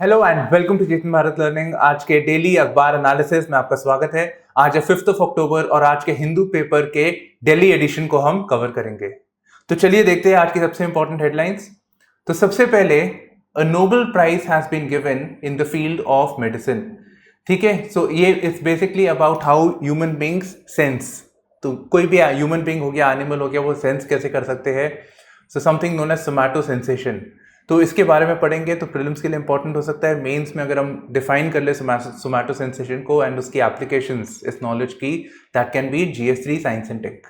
Hello and welcome to Chetan Bharat learning. आज के daily अखबार एनालिसिस में आपका स्वागत है। आज है 5 अक्टूबर और आज के हिंदू पेपर के दिल्ली एडिशन को हम कवर करेंगे। तो चलिए देखते हैं आज की सबसे इंपॉर्टेंट हेडलाइंस। तो सबसे पहले, a Nobel prize has been given in the field of medicine. ठीक है, सो ये it's basically about how human beings sense. तो कोई भी ह्यूमन बींग हो गया, एनिमल हो गया, वो सेंस कैसे कर सकते हैं। So something known as somatosensation. तो इसके बारे में पढ़ेंगे तो प्रीलिम्स के लिए इंपॉर्टेंट हो सकता है। मेंस में अगर हम डिफाइन कर ले सोमैटो सेंसेशन को एंड उसकी एप्लीकेशंस इस नॉलेज की, that can be GS3 science and tech.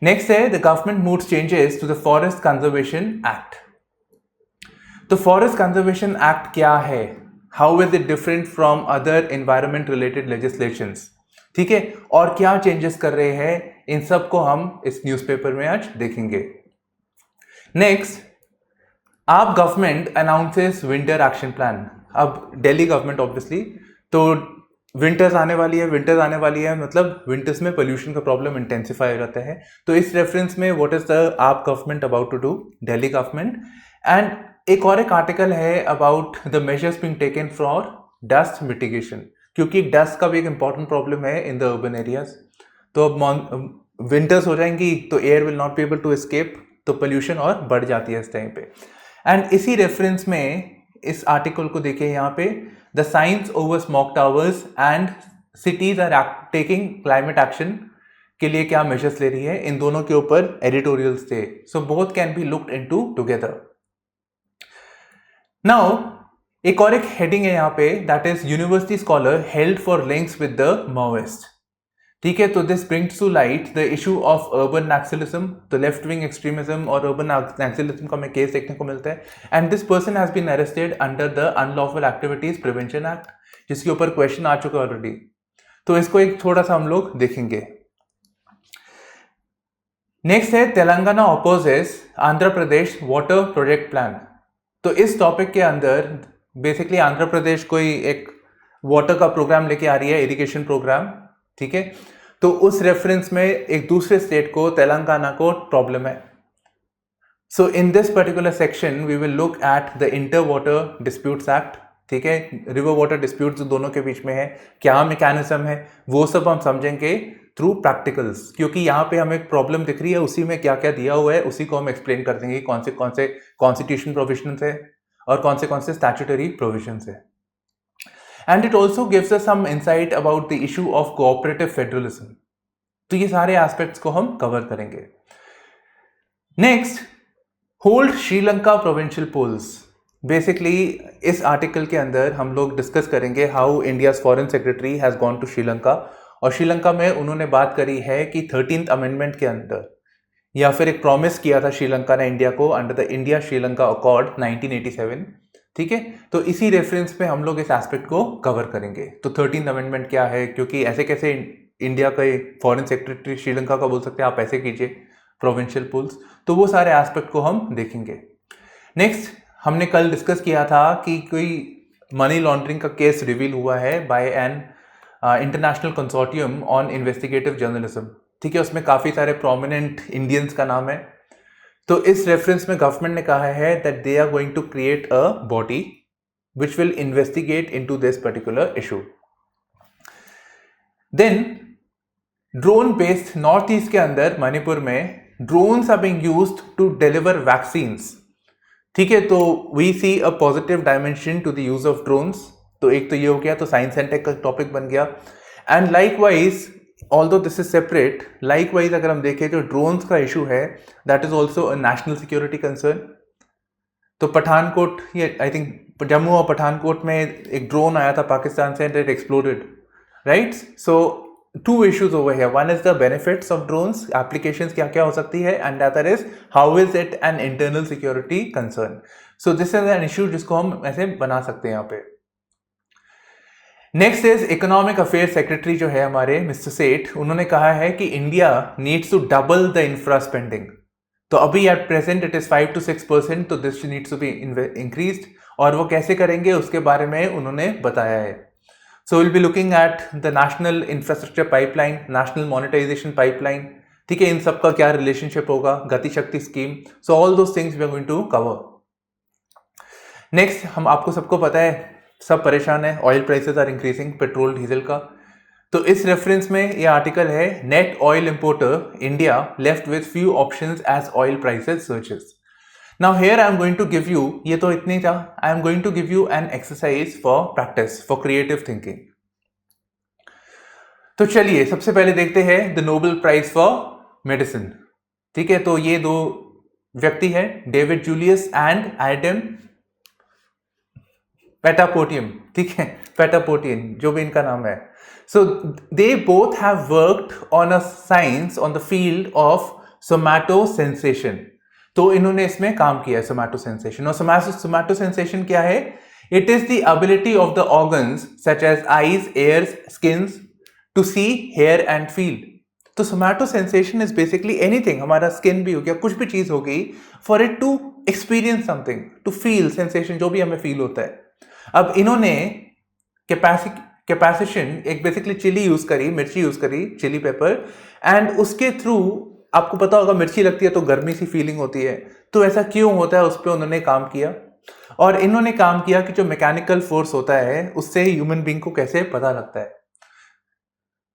Next है, the government moves changes to the forest conservation act. तो फॉरेस्ट कंजर्वेशन एक्ट क्या है, how is it different from other environment related legislations, ठीक है, और क्या चेंजेस कर रहे हैं, इन सब को हम इस न्यूज़पेपर में आज देखेंगे। नेक्स्ट, आप government announces winter action plan. अब दिल्ली गवर्नमेंट ऑब्वियसली, तो विंटर्स आने वाली है, मतलब विंटर्स में पोल्यूशन का प्रॉब्लम इंटेंसिफाई हो जाता है। तो इस रेफरेंस में what is the AAP government about to do, Delhi government. And एक और एक आर्टिकल है about the measures being taken for dust mitigation, क्योंकि डस्ट का भी एक इंपॉर्टेंट प्रॉब्लम है इन द अर्बन एरियाज। तो अब विंटर्स हो जाएंगी तो air will not be able to escape, तो पोल्यूशन और बढ़ जाती है इस टाइम पे। एंड इसी रेफरेंस में इस आर्टिकल को देखिए यहाँ पे, the science over smog towers and cities are taking climate action के लिए क्या मेजर्स ले रही है, इन दोनों के ऊपर एडिटोरियल्स थे। So both can be looked into together. Now एक और एक हेडिंग है यहाँ पे, that is university scholar held for links with the Maoist. ठीक है, तो this brings to light the issue of urban Naxalism, तो लेफ्ट विंग एक्सट्रीमिज्म और अर्बन नक्सलिज्म का हमें केस देखने को मिलता है। And this person has been arrested under the unlawful activities prevention act, जिसके ऊपर क्वेश्चन आ चुका है ऑलरेडी। तो इसको एक थोड़ा सा हम लोग देखेंगे। नेक्स्ट है, Telangana ऑपोजेस Andhra Pradesh water project plan. तो इस टॉपिक के अंदर बेसिकली आंध्र प्रदेश कोई एक वाटर का प्रोग्राम लेके आ रही है, इरिगेशन प्रोग्राम, ठीक है। तो उस रेफरेंस में एक दूसरे स्टेट को, तेलंगाना को प्रॉब्लम है। So in this particular section we will look at the inter water disputes act, ठीक है। रिवर वाटर डिस्प्यूट जो दोनों के बीच में है, क्या मैकेनिज्म है, वो सब हम समझेंगे थ्रू प्रैक्टिकल्स, क्योंकि यहाँ पे हमें एक प्रॉब्लम दिख रही है, उसी में क्या क्या दिया हुआ है उसी को हम एक्सप्लेन कर देंगे, कौन से कॉन्स्टिट्यूशन प्रोविजंस है और कौन से स्टैट्यूटरी प्रोविजंस है। And it also gives us some insight about the issue of cooperative federalism. तो ये सारे एस्पेक्ट्स को हम कवर करेंगे। Next, hold Sri Lanka provincial polls. Basically इस आर्टिकल के अंदर हम लोग डिस्कस करेंगे how India's foreign secretary has gone to Sri Lanka, और श्रीलंका में उन्होंने बात करी है कि 13th अमेंडमेंट के अंदर, या फिर एक प्रॉमिस किया था श्रीलंका ने इंडिया को under the India Sri Lanka accord 1987, ठीक है। तो इसी रेफरेंस पे हम लोग इस एस्पेक्ट को कवर करेंगे। तो 13th अमेंडमेंट क्या है, क्योंकि ऐसे कैसे इंडिया का फॉरेन सेक्रेटरी श्रीलंका का बोल सकते हैं आप ऐसे कीजिए प्रोविंशियल पूल्स, तो वो सारे एस्पेक्ट को हम देखेंगे। नेक्स्ट, हमने कल डिस्कस किया था कि कोई मनी लॉन्ड्रिंग का केस रिवील हुआ है by an international consortium on investigative journalism, ठीक है। उसमें काफ़ी सारे प्रोमिनेंट इंडियंस का नाम है। तो इस रेफरेंस में गवर्नमेंट ने कहा है that they are going to create a body which will investigate into this particular issue. Then drone based north east के अंदर मणिपुर में drones are being used to deliver vaccines, ठीक है। तो we see a positive dimension to the use of drones. तो एक तो ये हो गया, तो साइंस एंड टेक का टॉपिक बन गया। And likewise, although this is separate, likewise अगर हम देखें जो ड्रोन्स का इशू है, that is also a national security concern. तो पठानकोट, ये आई थिंक जम्मू और पठानकोट में एक ड्रोन आया था पाकिस्तान से, it exploded, right. So two issues over here, one is the benefits of drones, applications क्या क्या हो सकती है, and other is how is it an internal security concern. So this is an issue जिसको हम ऐसे बना सकते हैं यहाँ पे। Next is economic affair secretary जो है हमारे मिस्टर सेठ, उन्होंने कहा है कि India needs to double the infra spending. तो अभी eight present it is 5 to 6%, तो this needs to be increased, और वो कैसे करेंगे उसके बारे में उन्होंने बताया है। So will be looking at the national infrastructure pipeline, national monetisation pipeline, ठीक है, इन सब का क्या रिलेशनशिप होगा, Gati Shakti scheme, so all those things we are going to cover. Next, हम आपको सबको पता है, सब परेशान है, oil prices are increasing, petrol diesel का। तो इस रेफरेंस में ये आर्टिकल है, net oil importer India left with few options as oil prices surges. Now here I am going to give you, ये तो इतनी था, I am going to give you an exercise for practice for creative thinking. तो चलिए सबसे पहले देखते हैं the Nobel prize for medicine. ठीक है, तो ये दो व्यक्ति है, David Julius and Adam Patapoutian. ठीक है, पेटापोटियन जो भी इनका नाम है। So they both have worked on a science on the field of somatosensation. तो इन्होंने इसमें काम किया है, सोमैटो सेंसेशन। और सोमैटो सेंसेशन क्या है? It is the ability of the organs such as eyes, ears, skins to see, hear and feel. तो somatosensation is basically anything, हमारा स्किन भी हो गया, कुछ भी चीज हो गई, for it to experience something, to feel sensation, जो भी हमें फील होता है। अब इन्होंने कैपेसिशन, एक बेसिकली चिली यूज करी, मिर्ची यूज करी, चिली पेपर, एंड उसके थ्रू, आपको पता होगा मिर्ची लगती है तो गर्मी सी फीलिंग होती है, तो ऐसा क्यों होता है उस पर उन्होंने काम किया। और इन्होंने काम किया कि जो मैकेनिकल फोर्स होता है उससे ह्यूमन बींग को कैसे पता लगता है।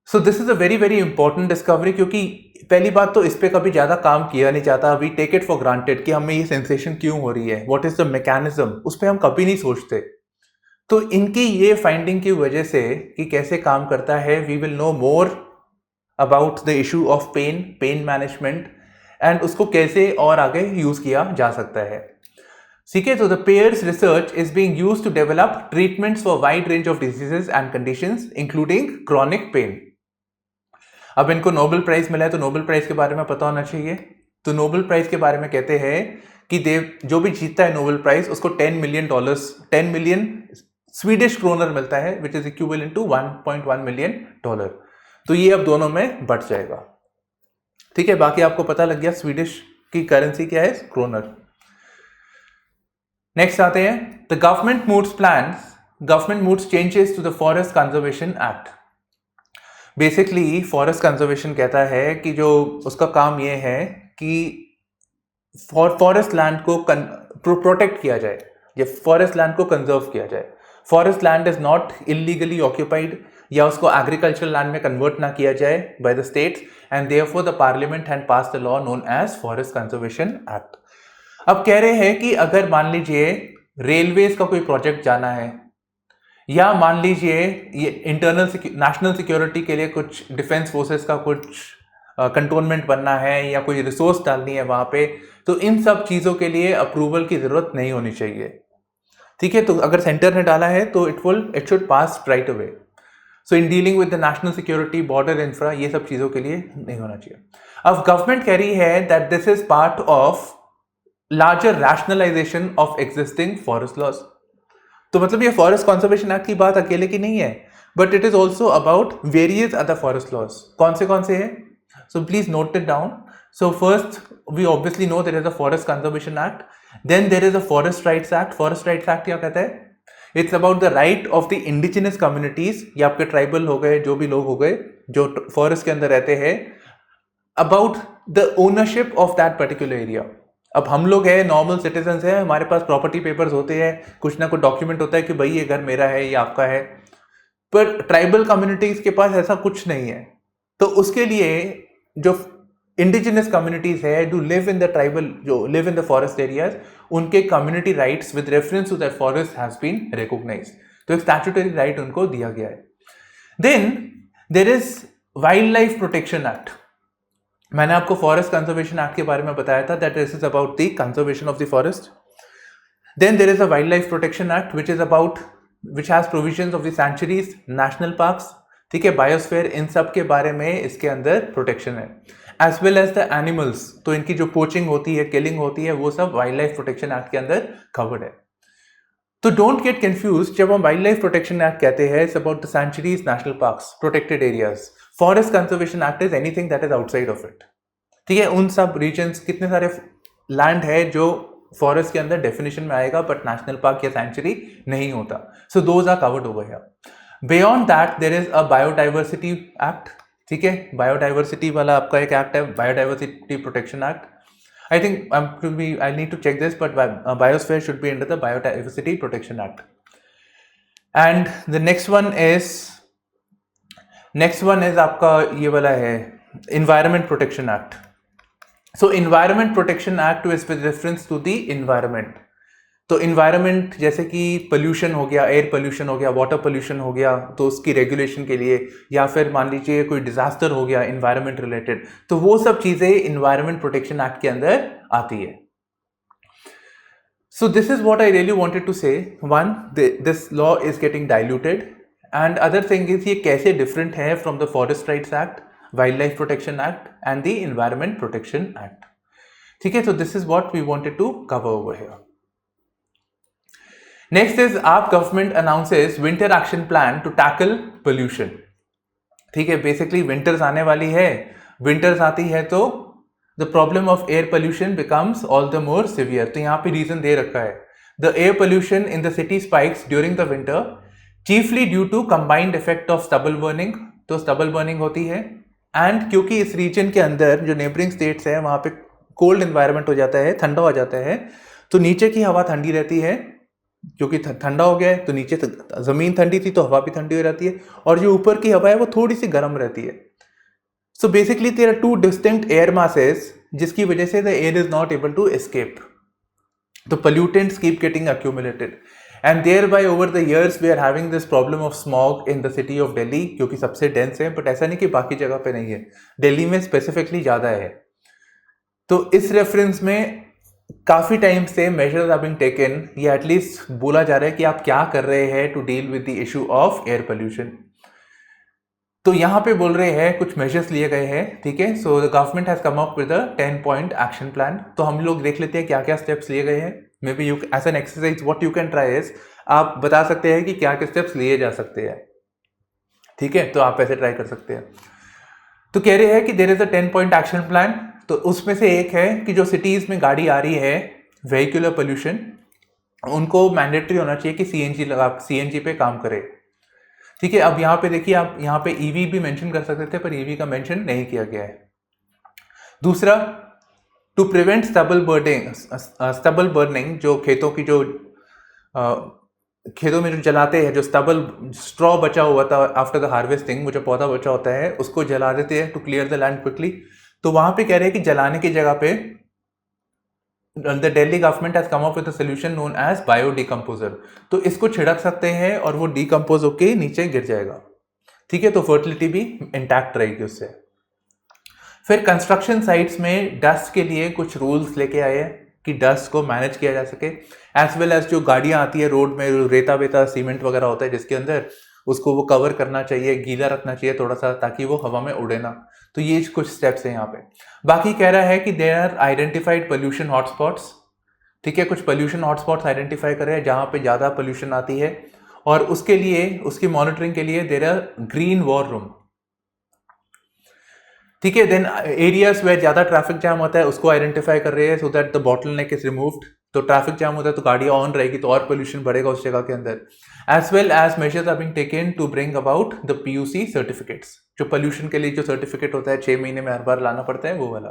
So this is a very very important discovery, क्योंकि पहली बात तो इस पे कभी ज्यादा काम किया नहीं जाता, we take it for granted कि हमें ये सेंसेशन क्यों हो रही है, व्हाट इज द मैकेनिज्म, उस पर हम कभी नहीं सोचते। तो इनकी ये फाइंडिंग की वजह से कि कैसे काम करता है, we will know more about the issue of pain, pain management, and उसको कैसे और आगे यूज किया जा सकता है। ठीक है, तो the pair's research is being used to develop treatments for wide range of diseases and conditions including chronic pain. अब इनको नोबेल प्राइज मिला है, तो नोबेल प्राइज के बारे में पता होना चाहिए। तो नोबेल प्राइज के बारे में कहते हैं कि जो भी जीतता है नोबेल प्राइज, उसको $10 मिलियन स्वीडिश क्रोनर मिलता है, which is equivalent to $1.1 million. तो ये अब दोनों में बढ़ जाएगा। ठीक है, बाकी आपको पता लग गया स्वीडिश की करेंसी क्या है, क्रोनर। नेक्स्ट आते हैं, the government moves changes to the forest conservation act. Basically forest conservation कहता है कि जो उसका काम ये है कि फॉरेस्ट लैंड को प्रोटेक्ट किया जाए, या फॉरेस्ट लैंड को कंजर्व किया जाए। Forest land is not illegally occupied, या उसको एग्रीकल्चरल लैंड में कन्वर्ट ना किया जाए by the states, and therefore the parliament had passed the law known as forest conservation act. अब कह रहे हैं कि अगर मान लीजिए रेलवेज का कोई प्रोजेक्ट जाना है, या मान लीजिए ये नेशनल सिक्योरिटी के लिए कुछ डिफेंस फोर्सेस का कुछ कंटोनमेंट बनना है, या कोई रिसोर्स डालनी है वहां पे, तो इन सब चीजों के लिए अप्रूवल की जरूरत नहीं होनी चाहिए। ठीक है, तो अगर सेंटर ने डाला है तो it should pass right away. So in dealing with the national security, border infra, ये सब चीजों के लिए नहीं होना चाहिए। अब गवर्नमेंट कह रही है that this is part of larger rationalisation of existing forest laws. तो मतलब ये फॉरेस्ट कंजर्वेशन एक्ट की बात अकेले की नहीं है, but it is also about various other forest laws. कौन से हैं? So please note it down. So first we obviously know there is a forest conservation act, then there is a forest rights act. Forest rights act क्या कहता है? It's about the right of the indigenous communities, या आपके tribal हो गए, जो भी लोग हो गए जो फॉरेस्ट के अंदर रहते हैं, about the ownership of that particular area. अब हम लोग हैं, नॉर्मल सिटीजन्स हैं, हमारे पास प्रॉपर्टी पेपर्स होते हैं, कुछ ना कुछ डॉक्यूमेंट होता है कि भाई ये घर मेरा है, ये आपका है, पर ट्राइबल कम्युनिटीज के पास ऐसा कुछ नहीं है। तो उसके लिए जो इंडिजिनस कम्युनिटीज है, do live in the tribal, जो live in the forest areas, उनके community rights with reference to that forest has been recognised. तो एक स्टैट्यूटरी राइट उनको दिया गया है। Then there is wild life protection act. मैंने आपको फॉरेस्ट कंजर्वेशन एक्ट के बारे में बताया था, that this is about the conservation of the forest. Then there is a wild life protection act which has provisions of the sanctuaries, national parks, ठीक है, biosphere, इन सब के बारे में इसके अंदर प्रोटेक्शन है, as well as the animals. तो इनकी जो पोचिंग होती है, किलिंग होती है, वो सब वाइल्ड लाइफ प्रोटेक्शन एक्ट के अंदर कवर्ड है। तो डोंट गेट कंफ्यूज, जब हम वाइल्ड लाइफ प्रोटेक्शन एक्ट कहते हैं, it's about the sanctuaries, national parks, protected areas. Forest conservation act is anything that is outside of it. ठीक है, उन सब रीजन्स, कितने सारे लैंड है जो फॉरेस्ट के अंदर डेफिनेशन में आएगा, बट नेशनल पार्क या सेंचुरी नहीं होता। So those are covered over here. Beyond that there is a biodiversity act. ठीक है, बायोडाइवर्सिटी वाला आपका एक एक्ट है, biodiversity protection act. I think I need to check this, but biosphere should be under the Biodiversity Protection Act. And the next one is आपका ये वाला है Environment Protection Act. So Environment Protection Act is with reference to the environment. तो environment जैसे कि pollution हो गया, air pollution हो गया, वाटर पोल्यूशन हो गया, तो उसकी रेगुलेशन के लिए, या फिर मान लीजिए कोई डिजास्टर हो गया इन्वायरमेंट रिलेटेड, तो वो सब चीजें इन्वायरमेंट प्रोटेक्शन एक्ट के अंदर आती है. So this is what I really wanted to say. One, this law is getting diluted, and other thing is ये कैसे डिफरेंट है from the forest rights act, wild life protection act and the environment protection act. ठीक है, तो this is what we wanted to cover over here. Next is आप government announces winter action plan to tackle pollution. ठीक है, basically winters आने वाली है, winters आती है तो the problem of air pollution becomes all the more severe. तो यहाँ पे reason दे रखा है, the air pollution in the city spikes during the winter chiefly due to combined effect of stubble burning. तो stubble burning होती है, and क्योंकि इस region के अंदर जो neighboring states है वहाँ पे cold environment हो जाता है, ठंडा हो जाता है, तो नीचे की हवा ठंडी रहती है, क्योंकि ठंडा हो गया है तो नीचे जमीन ठंडी थी तो हवा भी ठंडी हो जाती है, और जो ऊपर की हवा है वो थोड़ी सी गर्म रहती है. So basically there are two distinct air masses जिसकी वजह से the air is not able to escape. तो pollutants keep getting accumulated, and thereby over the years we are having this problem of smog in the city of Delhi, क्योंकि सबसे dense है, but ऐसा नहीं कि बाकी जगह पे नहीं है, दिल्ली में स्पेसिफिकली ज्यादा है. तो इस रेफरेंस में काफी टाइम से मेजर्स आर बीइंग टेकन, या एटलीस्ट बोला जा रहा है कि आप क्या कर रहे हैं to deal with the issue of air pollution. तो यहां पे बोल रहे हैं कुछ मेजर्स लिए गए हैं. ठीक है, so the government has come up with a 10-point action plan. तो हम लोग देख लेते हैं क्या क्या स्टेप्स लिए गए हैं. Maybe you as an exercise what you can try is, आप बता सकते हैं कि क्या क्या स्टेप्स लिए जा सकते हैं. ठीक है, तो आप ऐसे ट्राई कर सकते हैं. तो कह रहे हैं कि there is a 10-point action plan. तो उसमें से एक है कि जो सिटीज में गाड़ी आ रही है, व्हीकुलर पोल्यूशन, उनको मैंडेटरी होना चाहिए कि सीएनजी पे काम करे. ठीक है, अब यहाँ पे देखिए, आप यहाँ पे ईवी भी मेंशन कर सकते थे, पर ईवी का मेंशन नहीं किया गया है. दूसरा, टू प्रिवेंट स्टबल बर्निंग, जो खेतों की जो खेतों में जो जलाते हैं, जो स्ट्रॉ बचा हुआ था आफ्टर द हार्वेस्टिंग, वो जो पौधा बचा होता है उसको जला देते हैं to clear the land quickly. तो वहां पे कह रहे हैं कि जलाने की जगह पे the Delhi government has come up with a solution known as bio decomposer. तो इसको छिड़क सकते हैं और वो डिकम्पोज होके नीचे गिर जाएगा. ठीक है, तो फर्टिलिटी भी इंटैक्ट रहेगी उससे. फिर कंस्ट्रक्शन साइट्स में डस्ट के लिए कुछ रूल्स लेके आए हैं कि डस्ट को मैनेज किया जा सके, एज वेल एज जो गाड़ियां आती है रोड में, रेता वेता सीमेंट वगैरह होता है जिसके अंदर, उसको वो कवर करना चाहिए, गीला रखना चाहिए थोड़ा सा, ताकि वो हवा में उड़े ना. तो ये कुछ स्टेप्स हैं यहाँ पे. बाकी कह रहा है कि there are identified pollution hotspots. ठीक है, कुछ पोल्यूशन हॉटस्पॉट्स आइडेंटिफाई करे जहाँ पे ज़्यादा पोल्यूशन आती है, और उसके लिए, उसकी मॉनिटरिंग के लिए there are green war room. ठीक है, देन एरियाज में ज़्यादा ट्रैफिक जैम होता है उसको आइडेंटिफाई कर रहे हैं, so that the bottleneck is removed. तो ट्रैफिक जैम होता है तो गाड़ियाँ ऑन रहेगी तो और पोल्यूशन बढ़ेगा उस जगह के अंदर. As well as measures are being taken to bring about the PUC certificates. जो पोल्यूशन के लिए जो सर्टिफिकेट होता है 6 महीने में हर बार लाना पड़ता है, वो वाला.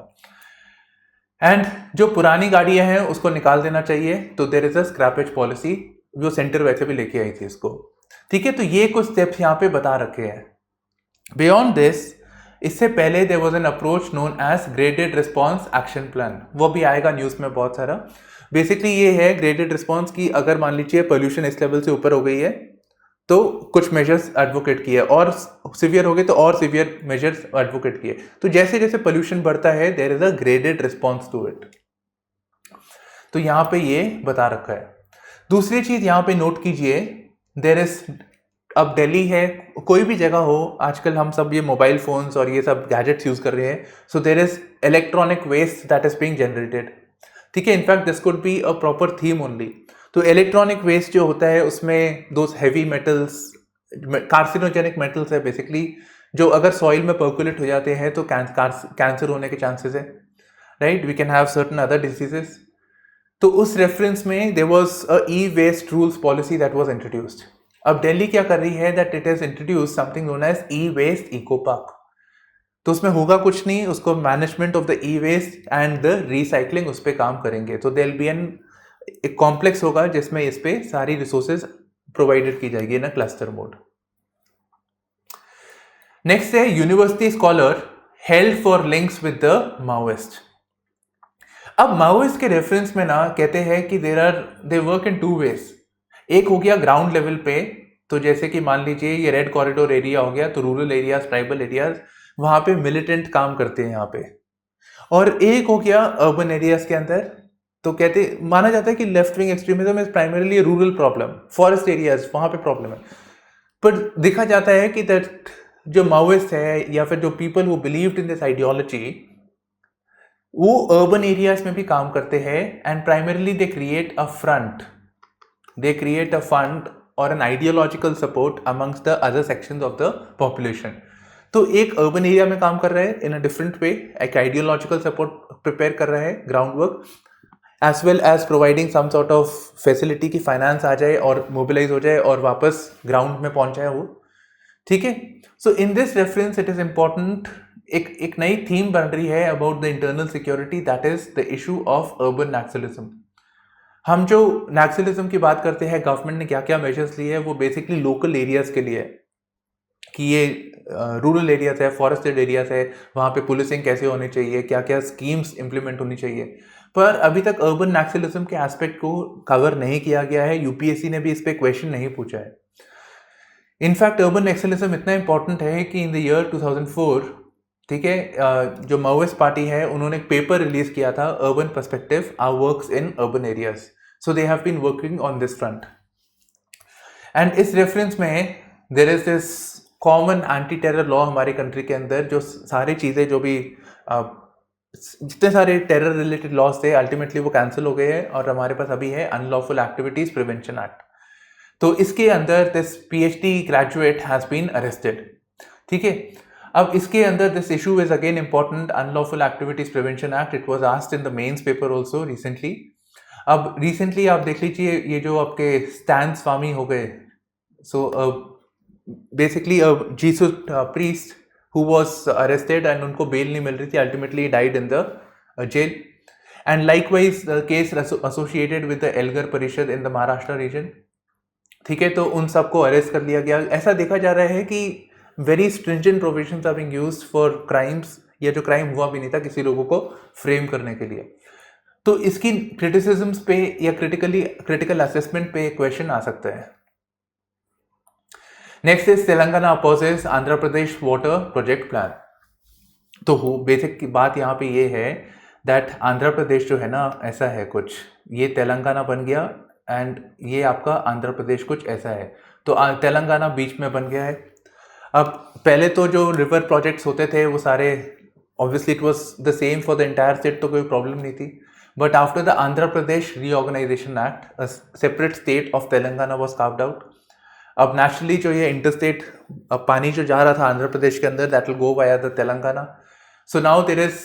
एंड जो पुरानी गाड़ियां हैं उसको निकाल देना चाहिए. तो there is a scrappage policy, जो सेंटर वैसे भी लेके आई थी इसको. ठीक है, तो ये कुछ स्टेप्स यहाँ पे बता रखे हैं. बियॉन्ड दिस, इससे पहले there was an approach known as graded response action plan. वो भी आएगा न्यूज में बहुत सारा. बेसिकली ये है ग्रेडेड रिस्पॉन्स की, अगर मान लीजिए पोल्यूशन इस लेवल से ऊपर हो गई है तो कुछ मेजर्स एडवोकेट किए, और सिवियर हो गए तो और सिवियर मेजर्स एडवोकेट किए. तो जैसे जैसे पोल्यूशन बढ़ता है there is a graded response to it. तो यहाँ पे ये बता रखा है. दूसरी चीज यहाँ पे नोट कीजिए, देयर इज, अब दिल्ली है, कोई भी जगह हो, आजकल हम सब ये मोबाइल फोन्स और ये सब गैजेट्स यूज कर रहे हैं. So there is electronic waste that is being generated. ठीक है, in fact this could be a proper theme only. तो इलेक्ट्रॉनिक वेस्ट जो होता है उसमें दो हैवी मेटल्स, कार्सिनोजेनिक मेटल्स है बेसिकली, जो अगर सॉइल में पर्कुलेट हो जाते हैं तो कैंसर होने के चांसेस है, right. We can have certain other diseases. तो उस रेफरेंस में there was a e waste rules policy that was introduced. अब दिल्ली क्या कर रही है, that it has introduce something known as e waste eco park. तो उसमें होगा कुछ नहीं, उसको management of the e waste and the recycling उस पर काम करेंगे। तो देयर बी एन एक कॉम्प्लेक्स होगा जिसमें इस पे सारी रिसोर्सेज प्रोवाइडेड की जाएगी ना क्लस्टर मोड। नेक्स्ट है university scholar held for links with the Maoist. अब माओइस्ट के रेफरेंस में ना कहते हैं कि दे वर्क इन 2 वेज। एक हो गया ग्राउंड लेवल पे, तो जैसे कि मान लीजिए ये रेड कॉरिडोर एरिया हो गया, तो रूरल एरियाज, ट्राइबल एरियाज, वहां पे मिलिटेंट काम करते हैं यहाँ पे। और एक हो गया अर्बन एरियाज के अंदर, तो कहते माना जाता है कि left wing extremism is primarily rural problem, forest areas वहां पे प्रॉब्लम है। पर देखा जाता है कि दैट जो माओइस्ट है या फिर जो people who believed in this ideology, वो अर्बन एरियाज में भी काम करते हैं and primarily they create a front, they create a fund और an ideological support amongst the other sections of the population. तो एक अर्बन एरिया में काम कर रहा है इन अ डिफरेंट वे, एक आइडियोलॉजिकल सपोर्ट प्रिपेयर कर रहा है, ground work, as well as providing some sort of facility की फाइनेंस आ जाए और मोबिलाइज हो जाए और वापस ग्राउंड में पहुंच जाए वो। ठीक है, so in this reference it is important, एक नई थीम बन रही है about the internal security, that is the issue of urban Naxalism. हम जो नक्सलिज्म की बात करते हैं, गवर्नमेंट ने क्या क्या मेजर्स लिए हैं, वो बेसिकली लोकल एरियाज के लिए है कि ये रूरल एरियाज है, फॉरेस्टेड एरियाज है, वहाँ पे पुलिसिंग कैसे होनी चाहिए, क्या क्या स्कीम्स इंप्लीमेंट होनी चाहिए। पर अभी तक अर्बन नक्सलिज्म के एस्पेक्ट को कवर नहीं किया गया है, यूपीएससी ने भी इस पर क्वेश्चन नहीं पूछा है। इनफैक्ट अर्बन नक्सलिज्म इतना इंपॉर्टेंट है कि इन द ईयर 2004, ठीक है, जो माओइस्ट पार्टी है उन्होंने एक पेपर रिलीज किया था, urban perspective our works in urban areas, so they have been working on this front. And इस रेफरेंस में there is this common anti terror law हमारे कंट्री के अंदर, जो सारी चीज़ें जो भी जितने सारे टेरर रिलेटेड लॉज थे अल्टीमेटली वो कैंसिल हो गए हैं और हमारे पास अभी है अनलॉफुल एक्टिविटीज प्रिवेंशन एक्ट। तो इसके अंदर this PhD graduate has been arrested. ठीक है, अब इसके अंदर this issue is again important, unlawful activities prevention act, it was asked in the mains paper also recently. अब रिसेंटली आप देख लीजिए ये जो आपके स्टैन स्वामी हो गए, so basically Jesus priest who was arrested and उनको बेल नहीं मिल रही थी, ultimately died in the jail, and likewise the case associated with the Elgar परिषद in the महाराष्ट्र region। ठीक है, तो उन सबको अरेस्ट कर लिया गया। ऐसा देखा जा रहा है कि very stringent provisions are being used for crimes, या जो क्राइम हुआ भी नहीं था किसी लोगों को फ्रेम करने के लिए। तो इसकी क्रिटिसिज्म्स पे या क्रिटिकल असेसमेंट पे क्वेश्चन आ सकता है। Next is Telangana opposes Andhra Pradesh water project plan. तो बेसिक की बात यहाँ पे ये है दैट आंध्र प्रदेश जो है ना ऐसा है कुछ, ये तेलंगाना बन गया एंड ये आपका आंध्र प्रदेश कुछ ऐसा है। तो तेलंगाना बीच में बन गया है। अब पहले तो जो रिवर प्रोजेक्ट्स होते थे वो सारे obviously it was the same for the entire state, तो कोई प्रॉब्लम नहीं थी। But after the Andhra Pradesh reorganisation act, a separate state of Telangana was carved out. अब नेचुरली जो ये इंटरस्टेट पानी जो जा रहा था आंध्र प्रदेश के अंदर, that will go via the Telangana. So now there is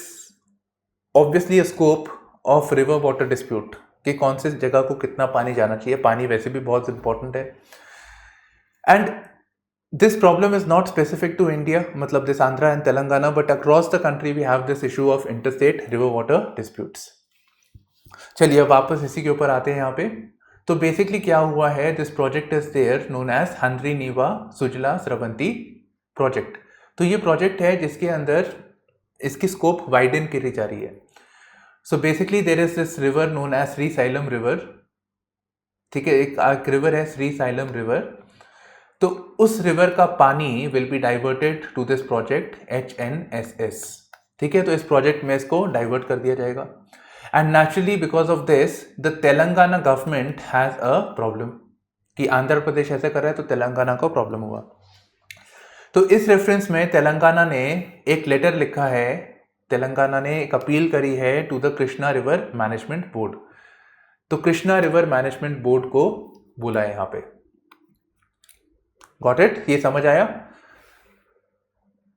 obviously a scope of river water dispute कि कौन से जगह को कितना पानी जाना चाहिए। पानी वैसे भी बहुत इंपॉर्टेंट है and this problem is not specific to India, मतलब this Andhra and Telangana, but across the country we have this issue of interstate river water disputes. चलिए वापस इसी के ऊपर आते हैं यहाँ पे। तो बेसिकली क्या हुआ है, this project is there known as Handri Neeva Sujala Sravanthi project. तो ये प्रोजेक्ट है जिसके अंदर इसकी स्कोप वाइडन करी जा रही है। So basically there is this river known as Srisailam river. ठीक है, एक रिवर है श्री साइलम रिवर। तो उस रिवर का पानी will be diverted to this project HNSS। ठीक है, तो इस प्रोजेक्ट में इसको डाइवर्ट कर दिया जाएगा। And naturally because of this the Telangana government has a problem कि आंध्र प्रदेश ऐसे कर रहा है तो तेलंगाना को प्रॉब्लम हुआ। तो इस रेफरेंस में तेलंगाना ने एक लेटर लिखा है, तेलंगाना ने एक अपील करी है to the Krishna river management board. तो कृष्णा रिवर मैनेजमेंट बोर्ड को बोला है यहाँ पे। गॉट इट, ये समझ आया?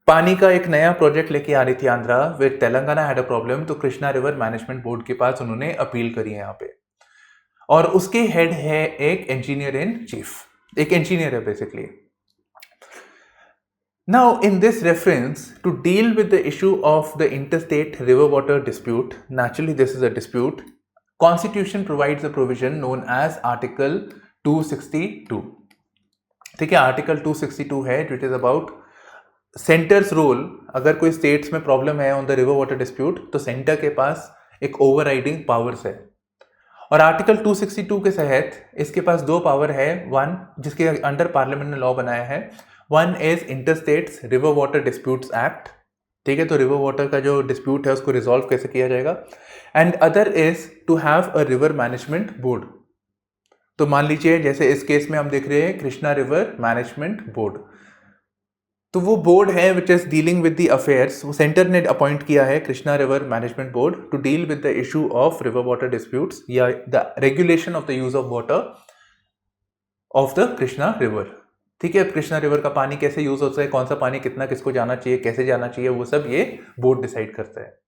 पानी का एक नया प्रोजेक्ट लेके आ रही थी Andhra, with Telangana had a problem, तो कृष्णा रिवर मैनेजमेंट बोर्ड के पास उन्होंने अपील करी है यहाँ पे। और उसके हेड है एक इंजीनियर इन चीफ, एक इंजीनियर है basically. Now, in this reference, to deal with the issue of the interstate river water dispute, naturally this is a dispute, Constitution provides a provision known as Article 262. ठीक है, Article 262 है, which is about centre's role. अगर कोई states में problem है on the river water dispute तो centre के पास एक ओवरराइडिंग पावर्स है. और आर्टिकल 262 के तहत इसके पास दो पावर है. वन, जिसके अंडर पार्लियामेंट ने लॉ बनाया है, one is interstates river water disputes act. ठीक है, तो रिवर वाटर का जो डिस्प्यूट है उसको रिजॉल्व कैसे किया जाएगा. And other is to have a river management board. तो मान लीजिए जैसे इस केस में हम देख रहे हैं कृष्णा रिवर मैनेजमेंट बोर्ड, तो वो बोर्ड है which is dealing with the affairs. वो सेंटर ने अपॉइंट किया है Krishna river management board to deal with the issue of river water disputes या the regulation of the use of water of the Krishna river. ठीक है, Krishna river का पानी कैसे यूज होता है, कौन सा पानी कितना किसको जाना चाहिए, कैसे जाना चाहिए, वो सब ये बोर्ड डिसाइड करता है.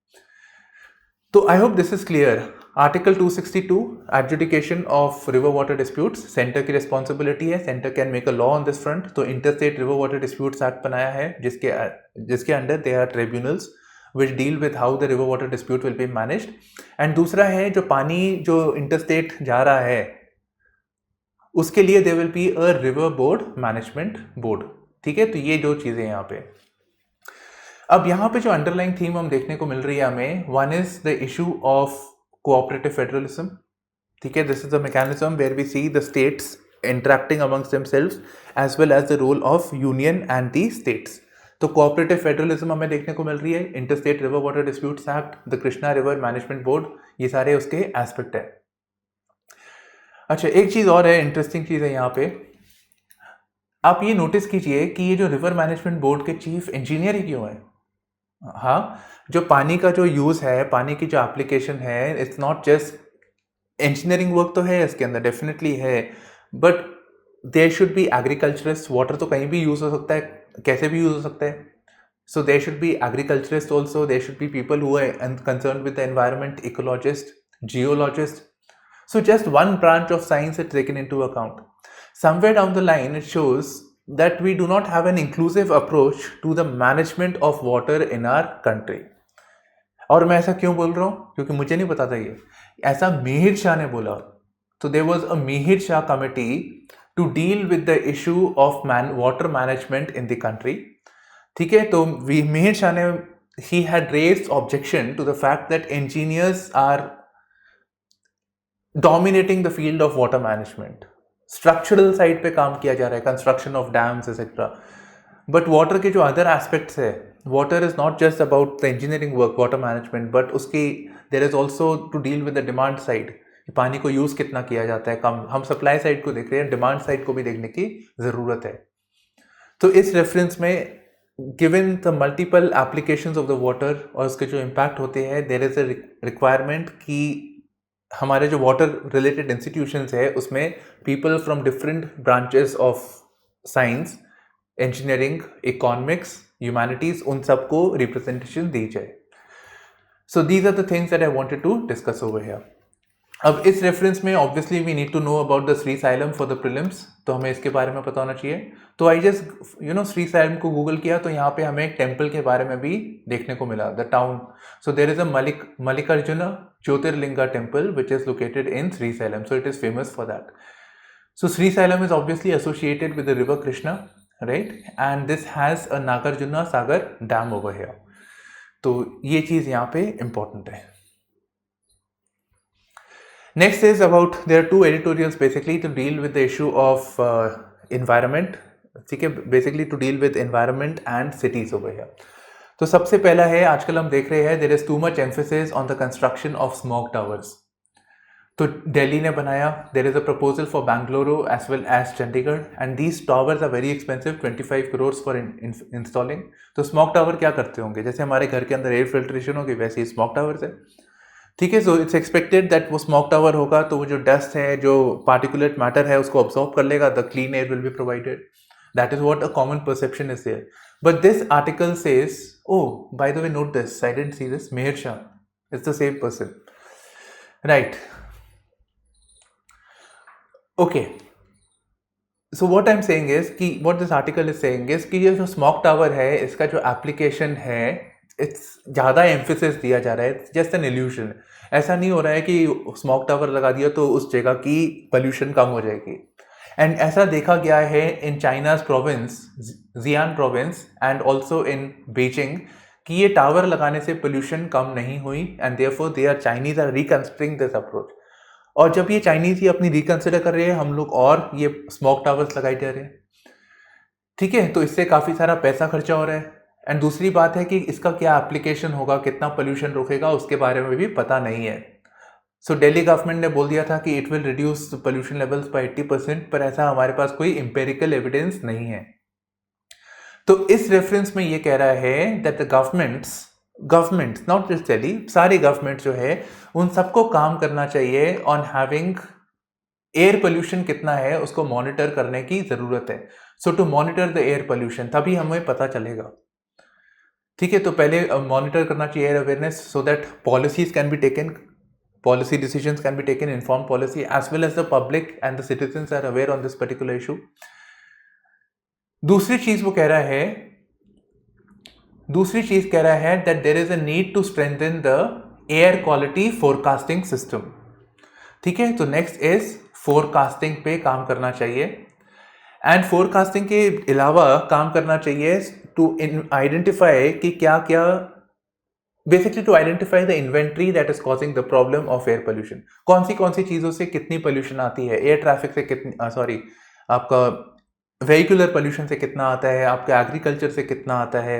तो I hope this is clear. Article 262 adjudication of river water disputes centre की रिस्पॉन्सिबिलिटी है. Centre can make a law on this front. तो interstate river water disputes act बनाया है जिसके under they are tribunals which deal with how the river water dispute will be managed. And दूसरा है जो पानी जो इंटरस्टेट जा रहा है उसके लिए they will be a river board management board. ठीक है, तो ये दो चीजें यहाँ पे. अब यहाँ पे जो अंडरलाइंग थीम हम देखने को मिल रही है हमें, one is the issue of cooperative federalism. ठीक है, this is the mechanism where we see the states interacting amongst themselves as well as the role of union and the states. तो कोऑपरेटिव फेडरलिज्म हमें देखने को मिल रही है, interstate river water disputes act, the Krishna river management board, ये सारे उसके एस्पेक्ट है. अच्छा, एक चीज और है, इंटरेस्टिंग चीज है यहाँ पे. आप ये नोटिस कीजिए कि ये जो रिवर मैनेजमेंट बोर्ड के चीफ इंजीनियर ही क्यों है. हाँ, जो पानी का जो यूज है, पानी की जो एप्लीकेशन है, it's not just engineering work. तो है इसके अंदर, डेफिनेटली है, but there should be agriculturist. Water तो कहीं भी यूज हो सकता है, कैसे भी यूज हो सकता है. So there should be agriculturist also. There should be people who are concern with the environment, ecologist, geologist. So just one branch of science is taken into account. Somewhere down the line, it shows that we do not have an inclusive approach to the management of water in our country. और मैं ऐसा क्यों बोल रहा हूँ, क्योंकि मुझे नहीं पता था ये. ऐसा मिहिर शाह ने बोला. तो there was a Mihir Shah committee to deal with the issue of water management in the country. ठीक है, तो मिहिर शाह ने he had raised objection to the fact that engineers are dominating the field of water management. Structural side पे काम किया जा रहा है, construction of dams etcetera, but water के जो अदर एस्पेक्ट्स है, water is not just about the engineering work, water management, but उसकी there is also to deal with the demand side. पानी को यूज कितना किया जाता है, कम. हम सप्लाई साइड को देख रहे हैं, डिमांड साइड को भी देखने की जरूरत है. तो इस रेफरेंस में given the multiple applications of the water और उसके जो इम्पैक्ट होते हैं, देयर इज अ रिक्वायरमेंट कि हमारे जो वाटर रिलेटेड इंस्टीट्यूशंस है उसमें people from different branches of science, engineering, economics, humanities, उन सबको रिप्रेजेंटेशन दी जाए. So these are the things that I wanted to discuss over here. अब इस रेफरेंस में obviously we need to know about the Srisailam for the prelims. तो हमें इसके बारे में पता होना चाहिए. तो आई जस्ट श्री साइलम को गूगल किया तो यहाँ पे हमें एक टेम्पल के बारे में भी देखने को मिला, the town. So there is a Mallikarjuna Jyotirlinga temple which is located in Srisailam. So it is famous for that. So Srisailam is obviously associated with the river Krishna, right, and this has a Nagarjuna Sagar dam over here. तो ये चीज यहाँ पे important है. Next is about, there are two editorials basically to deal with the issue of environment. ठीक है, basically to deal with environment and cities over here. तो सबसे पहला है, आजकल हम देख रहे हैं there is too much emphasis on the construction of smog towers. तो दिल्ली ने बनाया, there is a proposal for Bangalore as well as Chandigarh, and these towers are very expensive, 25 crores for installing. तो smog tower क्या करते होंगे, जैसे हमारे घर के अंदर एयर फिल्ट्रेशन होगी वैसे ही smog towers है. ठीक है, सो इट्स एक्सपेक्टेड दैट वो स्मोक टावर होगा तो वो जो डस्ट है, जो पार्टिकुलेट मैटर है, उसको ऑब्जॉर्ब कर लेगा, the clean air will be provided. That is what a common perception is there. But this article says, oh by the way note this, I didn't see this, Mihir Shah, it's the same person, right. Okay, so what I am saying is कि what this article is saying is कि ये जो smog tower है, इसका जो application है, it's ज़्यादा emphasis दिया जा रहा है, इट्स जस्ट एन इल्यूशन। ऐसा नहीं हो रहा है कि स्मॉग टावर लगा दिया तो उस जगह की पोल्यूशन कम हो जाएगी। एंड ऐसा देखा गया है in China's province, Xi'an province, and also in Beijing, कि ये टावर लगाने से पोल्यूशन कम नहीं हुई, and therefore they are Chinese are reconsidering this approach. और जब ये चाइनीज ही अपनी रिकंसिडर कर रहे हैं, हम लोग और ये स्मोक टावर्स लगाए जा रहे हैं, ठीक है, तो इससे काफ़ी सारा पैसा खर्चा हो रहा है। एंड दूसरी बात है कि इसका क्या एप्लीकेशन होगा, कितना पोल्यूशन रोकेगा, उसके बारे में भी पता नहीं है। सो दिल्ली गवर्नमेंट ने बोल दिया था कि it will reduce pollution levels by 80%, पर ऐसा हमारे पास कोई एम्पेरिकल एविडेंस नहीं है। तो इस रेफरेंस में ये कह रहा है that the governments not just Delhi, सारे गवर्नमेंट जो है उन सबको काम करना चाहिए ऑन हैविंग एयर पोल्यूशन कितना है उसको मॉनिटर करने की जरूरत है। So to monitor the air pollution, तभी हमें पता चलेगा, ठीक है। तो पहले मॉनिटर करना चाहिए air awareness, so that policies can be taken, policy decisions can be taken, informed policy, as well as the public and the citizens are aware on this particular issue. दूसरी चीज कह रहा है that there is a need to strengthen the air quality forecasting system, ठीक है। तो next is forecasting पे काम करना चाहिए, एंड फोरकास्टिंग के अलावा काम करना चाहिए टू आइडेंटिफाई कि क्या क्या, basically to identify the inventory that is causing the problem of air pollution. कौन सी चीज़ों से कितनी पोल्यूशन आती है, एयर ट्रैफिक से कितनी, आपका वेहिकुलर पोल्यूशन से कितना आता है, आपका एग्रीकल्चर से कितना आता है।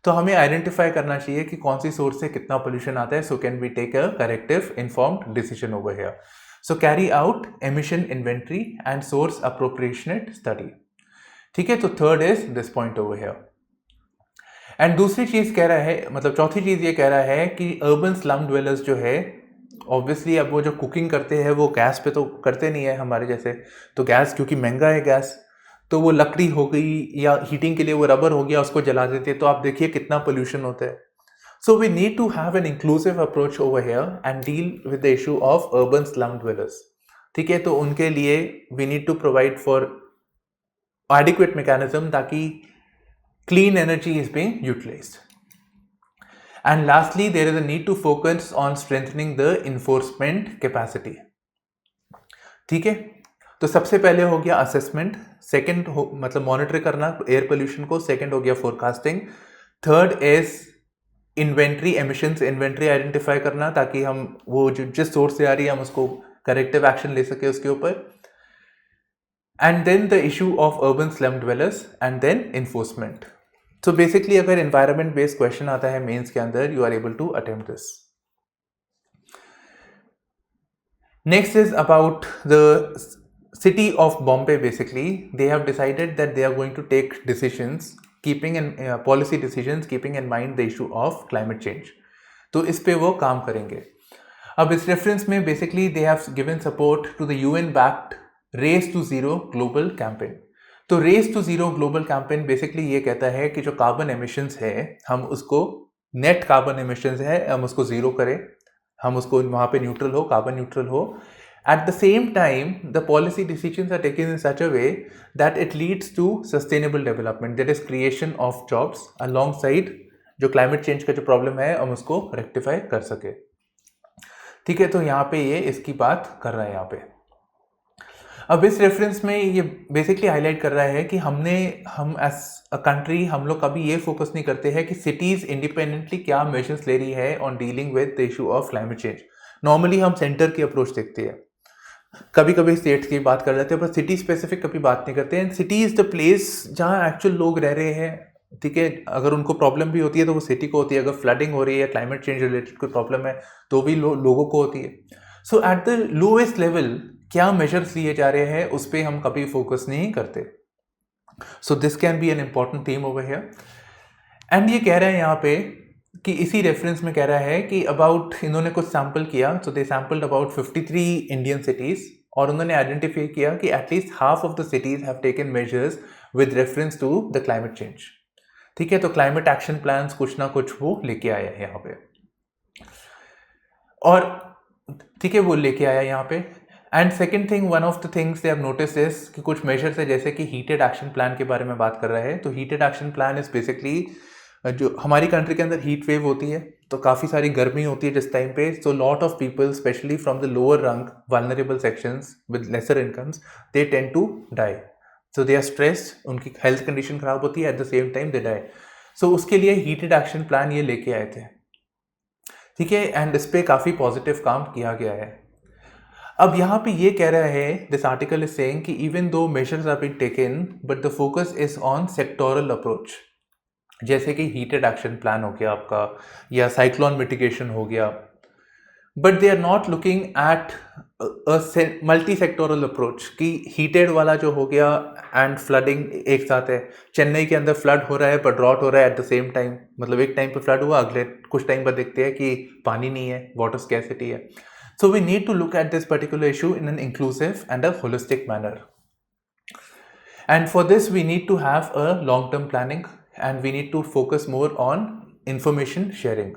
तो हमें आइडेंटिफाई करना चाहिए कि कौन सी सोर्स से कितना पोल्यूशन आता है, so can be take a corrective informed decision over here. So carry out emission inventory and source apportionment study, ठीक है। तो third is this point over here. And दूसरी चीज़ कह रहा है, मतलब चौथी चीज़ ये कह रहा है कि अर्बन स्लम ड्वेलर्स जो है, ऑब्वियसली अब वो जो कुकिंग करते हैं वो गैस पे तो करते नहीं है हमारे जैसे, तो गैस क्योंकि महंगा है गैस, तो वो लकड़ी हो गई या हीटिंग के लिए वो रबर हो गया, उसको जला देते हैं, तो आप देखिए कितना पोल्यूशन होता है। So we need to have an inclusive approach over here and deal with the issue of urban slum dwellers, ठीक है। तो उनके लिए we need to provide for adequate mechanism ताकि clean energy is being utilized. And lastly, there is a need to focus on strengthening the enforcement capacity, ठीक है। तो सबसे पहले हो गया असेसमेंट, सेकंड मतलब मॉनिटर करना एयर पोल्यूशन को, सेकंड हो गया forecasting, third is inventory emissions, inventory identify करना ताकि हम वो जो जिस सोर्स से आ रही है हम उसको करेक्टिव एक्शन ले सके उसके ऊपर, and then the issue of urban slum dwellers, and then enforcement. So basically अगर environment based question आता है मेंस के अंदर, you are able to attempt this. Next is about the city of Bombay. Basically they have decided that they are going to take decisions keeping in policy decisions keeping in mind the issue of climate change. तो इस पे वो काम करेंगे। अब इस reference में basically they have given support to the UN backed Race to Zero global campaign. तो race to zero global campaign basically ये कहता है कि जो कार्बन एमिशंस है, हम उसको नेट कार्बन एमिशंस है हम उसको जीरो करें, हम उसको वहाँ पे न्यूट्रल हो, कार्बन न्यूट्रल हो। At the same time the policy decisions are taken in such a way that it leads to sustainable development, that is creation of jobs alongside जो क्लाइमेट चेंज का जो problem है हम उसको rectify कर सके, ठीक है। तो यहाँ पे ये इसकी बात कर रहा है यहाँ पे। अब इस रेफरेंस में ये बेसिकली हाईलाइट कर रहा है कि हम एज अ कंट्री हम लोग कभी ये फोकस नहीं करते हैं कि सिटीज़ इंडिपेंडेंटली क्या मेजर्स ले रही है on dealing with the issue of climate change. Normally हम सेंटर की अप्रोच देखते हैं, कभी कभी स्टेट्स की बात कर लेते हैं, पर सिटी स्पेसिफिक कभी बात नहीं करते हैं। सिटी इज़ द प्लेस जहाँ एक्चुअल लोग रह रहे हैं, ठीक है। अगर उनको प्रॉब्लम भी होती है तो वो सिटी को होती है, अगर फ्लडिंग हो रही है, क्लाइमेट चेंज रिलेटेड कोई प्रॉब्लम है तो भी लोगों को होती है। सो एट द लोएस्ट लेवल क्या मेजर्स लिए जा रहे हैं उस पर हम कभी फोकस नहीं करते। So this can be an important theme over here. And ये कह रहे हैं यहाँ पे कि इसी रेफरेंस में कह रहा है कि अबाउट, इन्होंने कुछ सैंपल किया, so they sampled about 53 Indian cities, और उन्होंने आइडेंटिफाई किया कि at least half of the cities have taken measures with reference to the climate change, ठीक है। तो क्लाइमेट एक्शन प्लान्स कुछ ना कुछ वो लेके आया है यहाँ पे, और ठीक है वो लेके आया यहाँ पे। And second thing, one of the things they have notice is कि कुछ मेजर्स है जैसे कि हीटेड एक्शन प्लान के बारे में बात कर रहे हैं. तो heated action plan is basically जो हमारी कंट्री के अंदर हीट वेव होती है तो काफ़ी सारी गर्मी होती है जिस टाइम पे. So lot of people specially from the lower rung vulnerable sections with lesser incomes they tend to die. So they are stressed, उनकी हेल्थ कंडीशन खराब होती है, at the same time they die. सो उसके लिए heated action plan ये लेके आए थे. ठीक है, एंड इस पर काफ़ी पॉजिटिव काम किया गया है. अब यहाँ पे ये कह रहा है, दिस आर्टिकल इज सेइंग कि even though measures are being taken but the focus is on sectoral approach. जैसे कि हीटेड एक्शन प्लान हो गया आपका, या साइक्लोन मिटिगेशन हो गया, but they are not looking at multi sectoral approach कि हीटेड वाला जो हो गया एंड फ्लडिंग एक साथ है. चेन्नई के अंदर फ्लड हो रहा है पर ड्रॉट हो रहा है एट द सेम टाइम. मतलब एक टाइम पे फ्लड हुआ, अगले कुछ टाइम बाद देखते हैं कि पानी नहीं है, वाटर स्कैर्सिटी है. So we need to look at this particular issue in an inclusive and a holistic manner. And for this we need to have a long-term planning and we need to focus more on information sharing.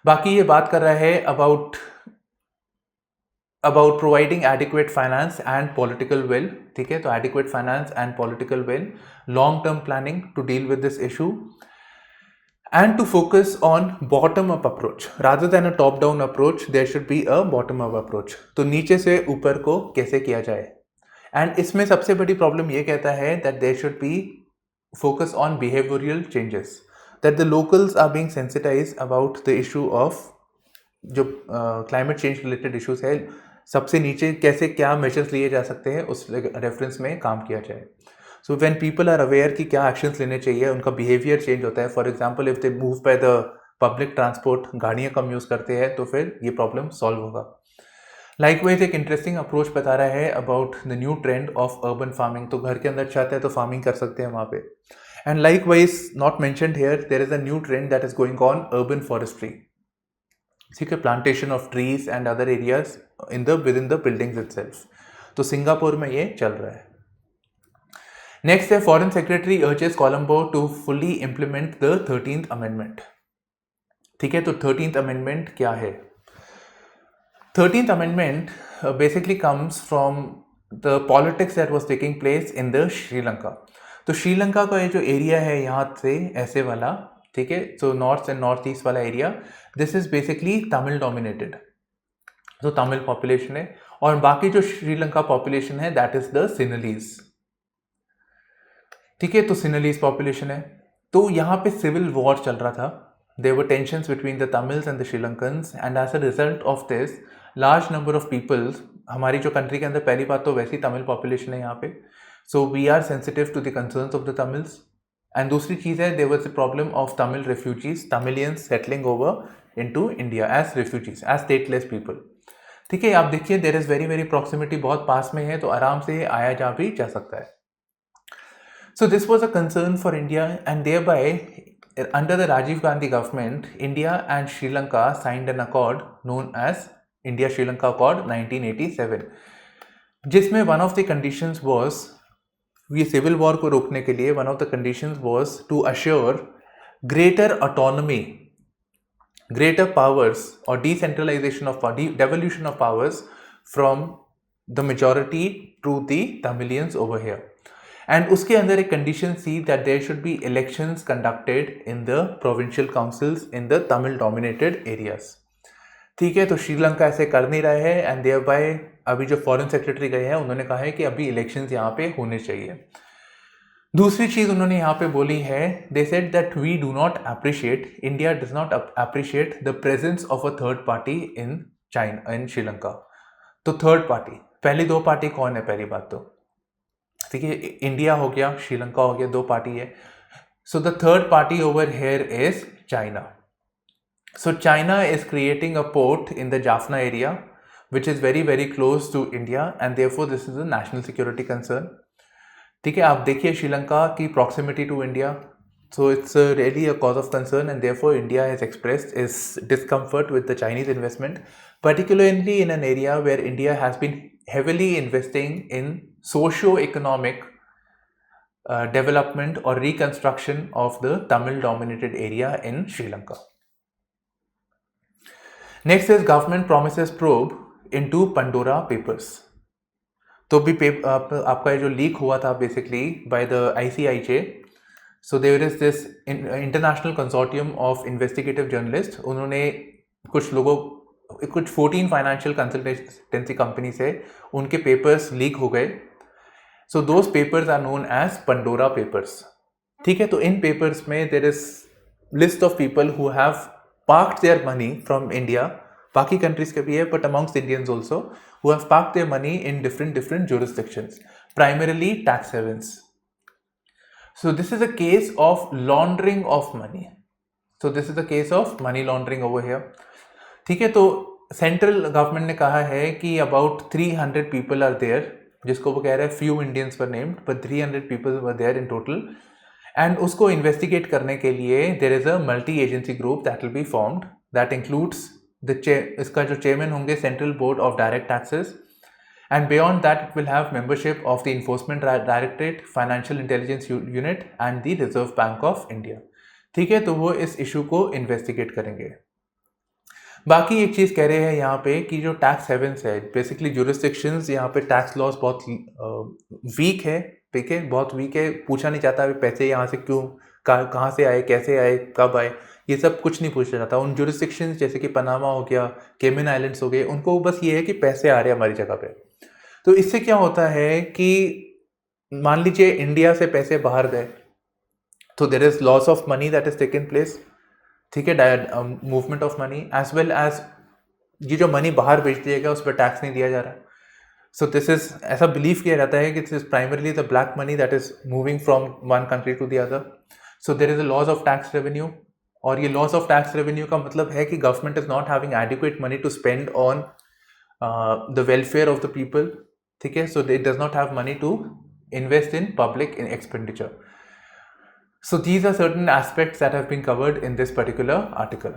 बाकी ये बात कर रहा है about providing adequate finance and political will. ठीक है, तो adequate finance and political will, long-term planning to deal with this issue. And to focus on bottom-up approach rather than a top-down approach, there should be a bottom-up approach. तो नीचे से ऊपर को कैसे किया जाए. And इसमें सबसे बड़ी प्रॉब्लम ये कहता है that there should be focus on behavioral changes, that the locals are being sensitized about the issue of जो climate change related issues है. सबसे नीचे कैसे क्या measures लिए जा सकते हैं उस reference में काम किया जाए. So when people are aware कि क्या एक्शंस लेने चाहिए, उनका बिहेवियर चेंज होता है. For example if they move by the public transport, गाड़ियाँ कम यूज़ करते हैं, तो फिर ये प्रॉब्लम सॉल्व होगा. लाइकवाइज एक इंटरेस्टिंग अप्रोच बता रहा है about the new trend of urban farming. तो घर के अंदर छत है तो फार्मिंग कर सकते हैं वहाँ पे. And likewise not mentioned here, there is a new trend that is going on, urban forestry. ठीक है, plantation of trees and other areas within the buildings itself. तो सिंगापुर में ये चल रहा है. नेक्स्ट है, foreign secretary urges Colombo to fully implement the 13th amendment. ठीक है, तो 13th अमेंडमेंट क्या है. 13th amendment basically comes from the politics that was taking place in the Sri Lanka. तो श्रीलंका का ये जो एरिया है यहाँ से ऐसे वाला, ठीक है, तो नॉर्थ एंड नॉर्थ ईस्ट वाला area, this is basically Tamil dominated. तो तमिल पॉपुलेशन है, और बाकी जो श्रीलंका पॉपुलेशन है दैट इज द सिनलीज. ठीक है, तो सिनलीज पॉपुलेशन है. तो यहाँ पे सिविल वॉर चल रहा था. There were tensions between the Tamils and the Sri Lankans, and as a result of this large number of peoples, हमारी जो कंट्री के अंदर पहली बात तो वैसी तमिल पॉपुलेशन है यहाँ पे, so we are sensitive to the concerns of the Tamils. And दूसरी चीज़ है, there was the problem of Tamil refugees, Tamilians settling over into India as refugees, as stateless people. ठीक है, आप देखिए there is very very proximity, बहुत पास में है, तो आराम से आया जा भी जा सकता है. So this was a concern for India, and thereby under the Rajiv Gandhi government, India and Sri Lanka signed an accord known as India-Sri Lanka Accord 1987, जिसमें one of the conditions was, ये civil war को रोकने के लिए one of the conditions was to assure greater autonomy, greater powers or decentralization of devolution of powers from the majority to the Tamilians over here. And उसके अंदर एक condition थी that there should be elections conducted in the provincial councils in the Tamil dominated areas. ठीक है, तो श्रीलंका ऐसे कर नहीं रहे हैं, एंड देयर बाय अभी जो फॉरेन सेक्रेटरी गए हैं उन्होंने कहा है कि अभी इलेक्शंस यहाँ पे होने चाहिए. दूसरी चीज़ उन्होंने यहाँ पे बोली है, they said that we do not appreciate, India does not appreciate the presence of a third party in China, in Sri Lanka. तो थर्ड पार्टी, पहली दो पार्टी कौन है, पहली बात तो ठीक है, इंडिया हो गया, श्रीलंका हो गया, दो पार्टी है. So the third party over here is China. So China is creating a port in the Jaffna area which is very very close to India, and therefore this is a national security concern. ठीक है, आप देखिए श्रीलंका की proximity to India, so it's really a cause of concern, and therefore India has expressed its discomfort with the Chinese investment, particularly in an area where India has been heavily investing in socio-economic development or reconstruction of the Tamil dominated area in Sri Lanka. Next is government promises probe into Pandora Papers. तो भी आपका ये जो leak हुआ था basically by the ICIJ. So there is this international consortium of investigative journalist. उन्होंने कुछ 14 financial consultancy company से उनके पेपर्स लीक हो गए. So those papers are known as Pandora papers. ठीक है, तो इन पेपर्स में there is list of people who have parked their money from India. बाकी कंट्रीज के भी है, but amongst Indians also, who have parked their money in different jurisdictions, primarily tax havens. So this is a case of laundering of money. So this is a case of money laundering over here. ठीक है, तो central government ने कहा है कि about 300 people are there, जिसको वो कह रहे हैं few Indians were named, but 300 people were there in total. And उसको इन्वेस्टिगेट करने के लिए there is a multi agency group that will be formed that includes इसका जो चेयरमैन होंगे central board of direct taxes, and beyond that it will have membership of the enforcement directorate, financial intelligence unit and the reserve bank of India. ठीक है, तो वो इस issue को investigate करेंगे. बाकी एक चीज़ कह रहे हैं यहाँ पे कि जो टैक्स हेवन्स है, बेसिकली जुरिस्डिक्शंस, यहाँ पे टैक्स लॉस बहुत वीक है. ठीक है, बहुत वीक है. पूछा नहीं जाता अभी पैसे यहाँ से क्यों, कहाँ से आए, कैसे आए, कब आए, ये सब कुछ नहीं पूछा जाता. उन जुरिस्डिक्शंस जैसे कि पनामा हो गया, केमन आइलैंड्स हो गए, उनको बस ये है कि पैसे आ रहे हैं हमारी जगह पे. तो इससे क्या होता है कि मान लीजिए इंडिया से पैसे बाहर गए, तो there is loss of money that is taken place. ठीक है, movement of money as well as ये जो मनी बाहर भेज दिया गया उस पर टैक्स नहीं दिया जा रहा. सो दिस इज, ऐसा बिलीव किया जाता है कि this is primarily the black money that is moving from one country to the other. So there is a loss of tax revenue. और ये लॉस ऑफ टैक्स रेवेन्यू का मतलब है कि government is not having adequate money to spend on the welfare of the people. ठीक है, so it does not have money to invest in public in expenditure. So these are certain aspects that have been covered in this particular article.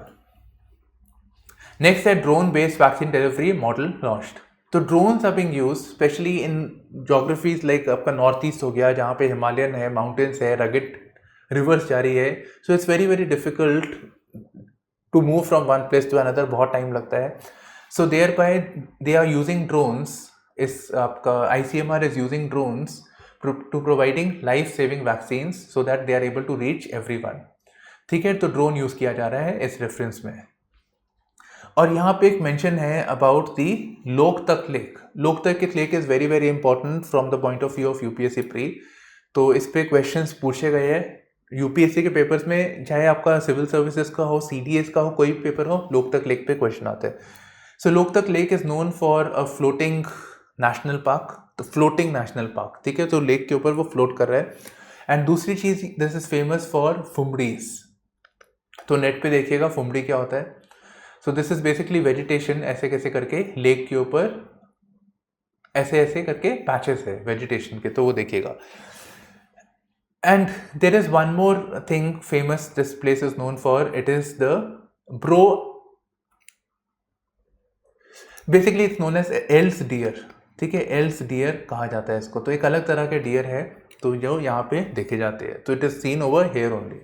Next है drone-based vaccine delivery model launched. तो drones are being used especially in geographies like आपका north east हो गया, जहाँ पे Himalayan है, mountains है, rugged reverse जा रही है. So it's very very difficult to move from one place to another, बहुत टाइम लगता है. So thereby they are using drones. इस आपका ICMR is using drones to providing life saving vaccines so that they are able to reach everyone. ठीक है, तो drone use किया जा रहा है इस रेफरेंस में. और यहाँ पे एक मेंशन है about the Loktak lake. Loktak lake is very very important from the point of view of UPSC pre. तो इस पे क्वेश्चंस पूछे गए हैं UPSC के पेपर्स में, चाहे आपका सिविल सर्विसेज का हो, CDS का हो, कोई भी पेपर हो, लोकतक लेक पे क्वेश्चन आते हैं. So Loktak lake is known for a floating national park. तो फ्लोटिंग नेशनल पार्क, ठीक है, तो लेक के ऊपर वो फ्लोट कर रहा है. एंड दूसरी चीज, this is famous for phumdis. तो नेट पे देखिएगा फुमडी क्या होता है. So this is basically vegetation, ऐसे कैसे करके लेक के ऊपर ऐसे ऐसे करके पैचेस है वेजिटेशन के, तो वो देखिएगा. And there is one more thing famous this place is known for, it is the bro, basically it's known as else dear. ठीक है, एल्स डियर कहा जाता है इसको. तो एक अलग तरह के डियर है, तो जो यहाँ पे देखे जाते हैं. तो it is seen over here only.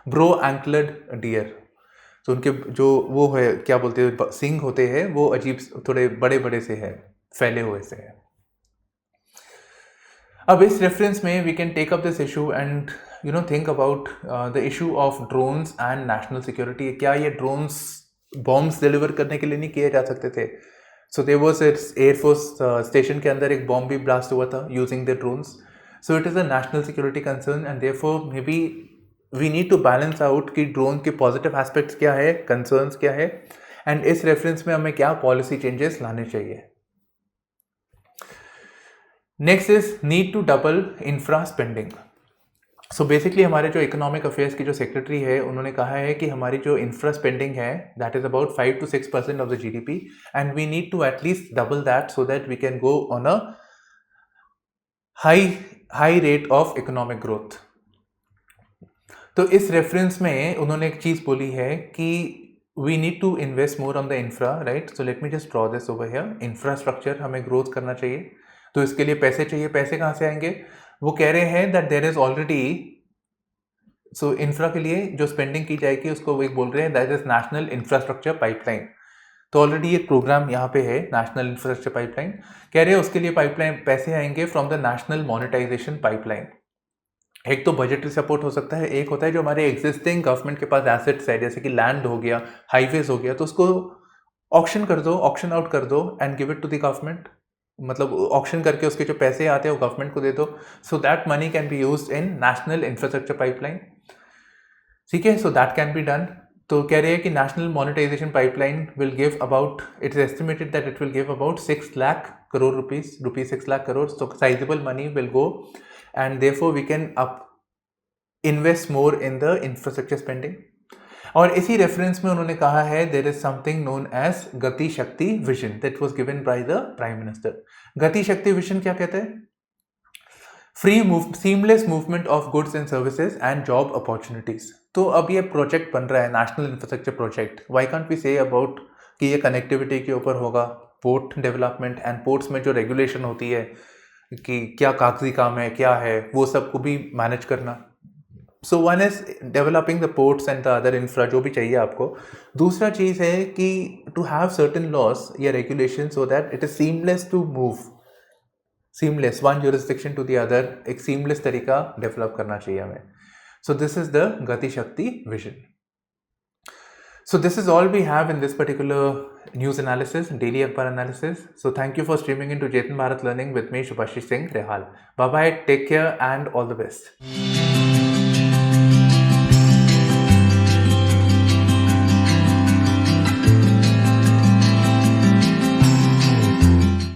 Brow antlered deer, तो उनके जो वो है क्या बोलते हैं सिंग होते हैं, वो अजीब थोड़े बड़े बड़े से है, फैले हुए से है. अब इस रेफरेंस में we can take up this issue and think about the issue of drones and national security. क्या ये ड्रोन्स बॉम्ब्स डिलीवर करने के लिए नहीं किए जा सकते थे? So there was air force station के अंदर एक बॉम्ब भी ब्लास्ट हुआ था using the drones. So it is a national security concern and therefore maybe we need to balance out कि ड्रोन के पॉजिटिव एस्पेक्ट्स क्या है, कंसर्न्स क्या है, एंड इस रेफरेंस में हमें क्या पॉलिसी चेंजेस लाने चाहिए. Next is need to double infra spending. So basically हमारे जो इकोनॉमिक अफेयर्स की जो सेक्रेटरी है, उन्होंने कहा है कि हमारी जो इंफ्रा स्पेंडिंग है that is about 5 to 6% of the GDP and we need to at least double that so that we can go on a high rate of economic growth. तो इस रेफरेंस में उन्होंने एक चीज़ बोली है कि we need to invest more on the infra, right. So let me just draw this over here. Infrastructure हमें growth करना चाहिए, तो इसके लिए पैसे चाहिए. पैसे कहाँ से आएंगे? वो कह रहे हैं that there is already, so infra के लिए जो स्पेंडिंग की जाएगी उसको वो एक बोल रहे हैं that is national infrastructure pipeline. तो ऑलरेडी एक प्रोग्राम यहाँ पे है नेशनल इंफ्रास्ट्रक्चर पाइपलाइन, कह रहे हैं उसके लिए पाइपलाइन पैसे आएंगे from the national monetisation pipeline. एक तो बजटरी सपोर्ट हो सकता है, एक होता है जो हमारे एग्जिस्टिंग गवर्नमेंट के पास एसेट्स है, जैसे कि लैंड हो गया, हाईवेज हो गया, तो उसको ऑक्शन कर दो, ऑक्शन आउट कर दो and give it to the government, मतलब ऑक्शन करके उसके जो पैसे आते हैं वो गवर्नमेंट को दे दो, so that money can be used in national infrastructure pipeline. ठीक है, so that can be done. तो कह रहे हैं कि national monetisation pipeline will give about, it is estimated that it will give about 6 lakh crore rupees 6 lakh crore, so sizable money will go and therefore we can invest more in the infrastructure spending। और इसी reference में उन्होंने कहा है there is something known as Gati Shakti vision that was given by the prime minister. Gati Shakti vision क्या कहते हैं? Seamless movement of goods and services and job opportunities. तो अब ये प्रोजेक्ट बन रहा है national infrastructure project, why can't we say about कि ये कनेक्टिविटी के ऊपर होगा, पोर्ट डेवलपमेंट एंड पोर्ट्स में जो रेगुलेशन होती है कि क्या कागजी काम है क्या है, वो सब को भी मैनेज करना। So one is developing the ports and the other infra, जो भी चाहिए आपको। दूसरा चीज़ है कि टू हैव सर्टेन लॉस या regulation so that it is seamless to move, seamless one jurisdiction to the other, एक सीमलेस तरीका डेवलप करना चाहिए हमें। So this is the Gati Shakti vision. So this is all we have in this particular news analysis, daily Akhbar analysis. So thank you for streaming into Chetan Bharat Learning with me, Shubhashish Singh Rehal. Bye bye, take care and all the best.